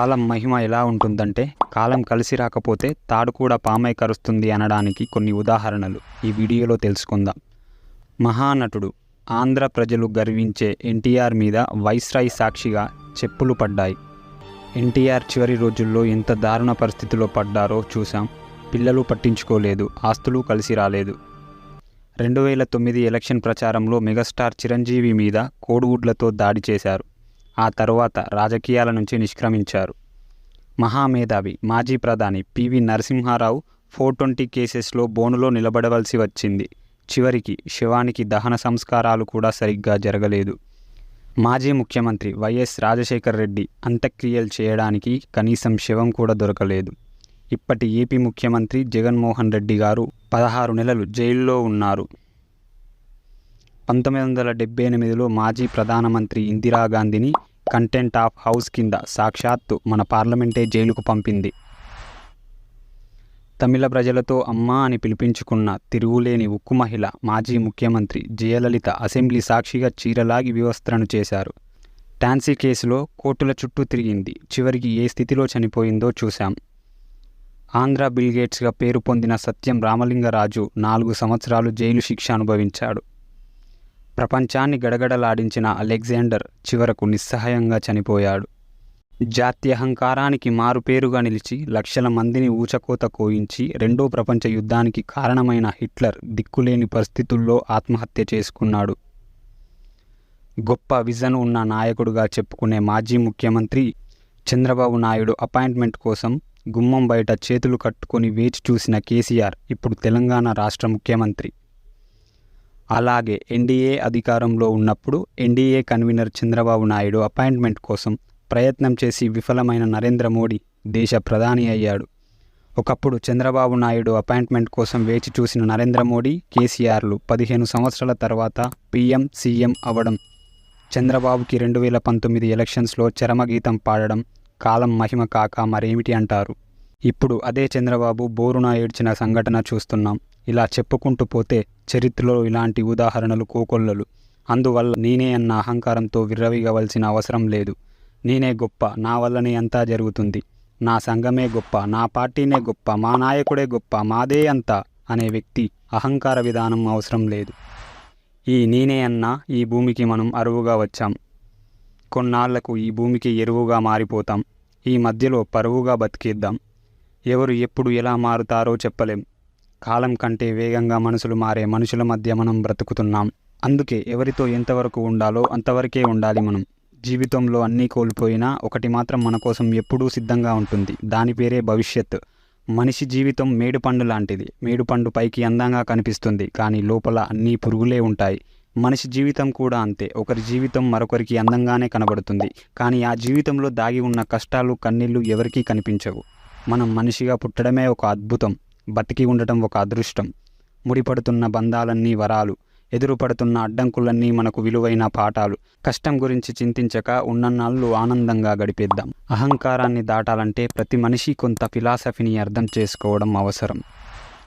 కాలం మహిమ ఎలా ఉంటుందంటే, కాలం కలిసి రాకపోతే తాడు కూడా పామై కరుస్తుంది అనడానికి కొన్ని ఉదాహరణలు ఈ వీడియోలో తెలుసుకుందాం. మహానటుడు, ఆంధ్ర ప్రజలు గర్వించే ఎన్టీఆర్ మీద వైస్రాయ్ సాక్షిగా చెప్పులు పడ్డాయి. ఎన్టీఆర్ చివరి రోజుల్లో ఎంత దారుణ పరిస్థితిలో పడ్డారో చూసాం. పిల్లలు పట్టించుకోలేదు, ఆస్తులు కలిసి రాలేదు. 2009 ఎలక్షన్ ప్రచారంలో మెగాస్టార్ చిరంజీవి మీద కోడిగుడ్లతో దాడి చేశారు. ఆ తర్వాత రాజకీయాల నుంచి నిష్క్రమించారు. మహామేధావి మాజీ ప్రధాని పివి నరసింహారావు 420 కేసెస్లో బోనులో నిలబడవలసి వచ్చింది. చివరికి శవానికి దహన సంస్కారాలు కూడా సరిగ్గా జరగలేదు. మాజీ ముఖ్యమంత్రి వైఎస్ రాజశేఖర్ రెడ్డి అంత్యక్రియలు చేయడానికి కనీసం శవం కూడా దొరకలేదు. ఇప్పటి ఏపీ ముఖ్యమంత్రి జగన్మోహన్ రెడ్డి గారు 16 నెలలు జైల్లో ఉన్నారు. 1978లో మాజీ ప్రధానమంత్రి ఇందిరాగాంధీని కంటెంట్ ఆఫ్ హౌస్ కింద సాక్షాత్తు మన పార్లమెంటే జైలుకు పంపింది. తమిళ ప్రజలతో అమ్మా అని పిలిపించుకున్న తిరుగులేని ఉక్కు మహిళ మాజీ ముఖ్యమంత్రి జయలలిత అసెంబ్లీ సాక్షిగా చీరలాగి వివస్త్రను చేశారు. టాన్సీ కేసులో కోర్టుల చుట్టూ తిరిగింది. చివరికి ఏ స్థితిలో చనిపోయిందో చూశాం. ఆంధ్ర బిల్గేట్స్గా పేరు పొందిన సత్యం రామలింగరాజు 4 సంవత్సరాలు జైలు శిక్ష అనుభవించాడు. ప్రపంచాన్ని గడగడలాడించిన అలెగ్జాండర్ చివరకు నిస్సహాయంగా చనిపోయాడు. జాత్యహంకారానికి మారుపేరుగా నిలిచి లక్షల మందిని ఊచకోత కోయించి రెండో ప్రపంచ యుద్ధానికి కారణమైన హిట్లర్ దిక్కులేని పరిస్థితుల్లో ఆత్మహత్య చేసుకున్నాడు. గొప్ప విజన్ ఉన్న నాయకుడుగా చెప్పుకునే మాజీ ముఖ్యమంత్రి చంద్రబాబు నాయుడు అపాయింట్మెంట్ కోసం గుమ్మం బయట చేతులు కట్టుకొని వేచి చూసిన కేసీఆర్ ఇప్పుడు తెలంగాణ రాష్ట్ర ముఖ్యమంత్రి. అలాగే ఎన్డీఏ అధికారంలో ఉన్నప్పుడు NDA convener Chandrababu Naidu appointment కోసం ప్రయత్నం చేసి విఫలమైన నరేంద్ర మోడీ దేశ ప్రధాని అయ్యాడు. ఒకప్పుడు చంద్రబాబు నాయుడు అపాయింట్మెంట్ కోసం వేచి చూసిన నరేంద్ర మోడీ, కేసీఆర్లు 15 సంవత్సరాల తర్వాత పీఎం సీఎం అవ్వడం, చంద్రబాబుకి 2019 ఎలక్షన్స్లో చరమగీతం పాడడం కాలం మహిమ కాక మరేమిటి అంటారు. ఇప్పుడు అదే చంద్రబాబు బోరున ఏడ్చిన సంఘటన చూస్తున్నాం. ఇలా చెప్పుకుంటూ పోతే చరిత్రలో ఇలాంటి ఉదాహరణలు కోకొల్లలు. అందువల్ల నేనే అన్న అహంకారంతో విర్రవీగవలసిన అవసరం లేదు. నేనే గొప్ప, నా వల్లనే అంతా జరుగుతుంది, నా సంఘమే గొప్ప, నా పార్టీనే గొప్ప, మా నాయకుడే గొప్ప, మాదే అంతా అనే వ్యక్తి అహంకార విధానం అవసరం లేదు. ఈ నేనే అన్న ఈ భూమికి మనం అరువుగా వచ్చాం. కొన్నాళ్లకు ఈ భూమికి ఎరువుగా మారిపోతాం. ఈ మధ్యలో పరువుగా బతికేద్దాం. ఎవరు ఎప్పుడు ఎలా మారుతారో చెప్పలేం. కాలం కంటే వేగంగా మనసులు మారే మనుషుల మధ్య మనం బ్రతుకుతున్నాం. అందుకే ఎవరితో ఎంతవరకు ఉండాలో అంతవరకే ఉండాలి మనం. జీవితంలో అన్నీ కోల్పోయినా ఒకటి మాత్రం మన కోసం ఎప్పుడూ సిద్ధంగా ఉంటుంది. దాని పేరే భవిష్యత్. మనిషి జీవితం మేడుపండు లాంటిది. మేడుపండు పైకి అందంగా కనిపిస్తుంది, కానీ లోపల అన్నీ పురుగులే ఉంటాయి. మనిషి జీవితం కూడా అంతే. ఒకరి జీవితం మరొకరికి అందంగానే కనబడుతుంది, కానీ ఆ జీవితంలో దాగి ఉన్న కష్టాలు, కన్నీళ్లు ఎవరికీ కనిపించవు. మనం మనిషిగా పుట్టడమే ఒక అద్భుతం. బతికి ఉండటం ఒక అదృష్టం. ముడిపడుతున్న బంధాలన్నీ వరాలు. ఎదురుపడుతున్న అడ్డంకులన్నీ మనకు విలువైన పాఠాలు. కష్టం గురించి చింతించక ఉన్నన్నాళ్ళు ఆనందంగా గడిపేద్దాం. అహంకారాన్ని దాటాలంటే ప్రతి మనిషి కొంత ఫిలాసఫీని అర్థం చేసుకోవడం అవసరం.